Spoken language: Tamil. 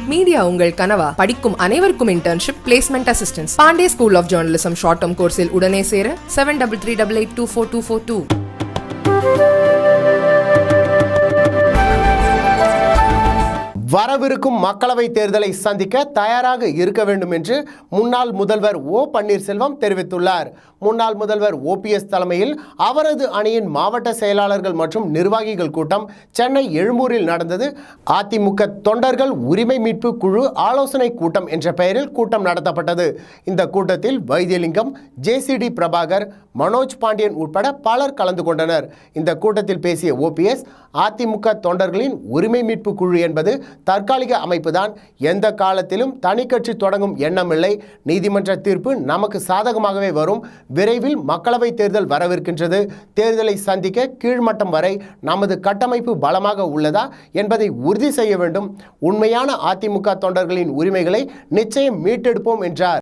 மீடியா உங்கள் கனவா? படிக்கும் அனைவருக்கும் internship, placement assistance. Pandey school of journalism short term கோர்ஸில் உடனே சேர 7338824242. வரவிருக்கும் மக்களவைத் தேர்தலை சந்திக்க தயாராக இருக்க வேண்டும் என்று முன்னாள் முதல்வர் ஓ பன்னீர்செல்வம் தெரிவித்துள்ளார். முன்னாள் முதல்வர் OPS தலைமையில் அவரது அணியின் மாவட்ட செயலாளர்கள் மற்றும் நிர்வாகிகள் கூட்டம் சென்னை எழும்பூரில் நடந்தது. அதிமுக தொண்டர்கள் உரிமை மீட்பு குழு ஆலோசனை கூட்டம் என்ற பெயரில் கூட்டம் நடத்தப்பட்டது. இந்த கூட்டத்தில் வைத்தியலிங்கம், JCD பிரபாகர், மனோஜ் பாண்டியன் உட்பட பலர் கலந்து கொண்டனர். இந்த கூட்டத்தில் பேசிய OPS, அதிமுக தொண்டர்களின் உரிமை மீட்பு குழு என்பது தற்காலிக அமைப்புதான். எந்த காலத்திலும் தனி கட்சி தொடங்கும் எண்ணமில்லை. நீதிமன்ற தீர்ப்பு நமக்கு சாதகமாகவே வரும். விரைவில் மக்களவை தேர்தல் வரவிருக்கின்றது. தேர்தலை சந்திக்க கீழ்மட்டம் வரை நமது கட்டமைப்பு பலமாக உள்ளதா என்பதை உறுதி செய்ய வேண்டும். உண்மையான அதிமுக தொண்டர்களின் உரிமைகளை நிச்சயம் மீட்டெடுப்போம் என்றார்.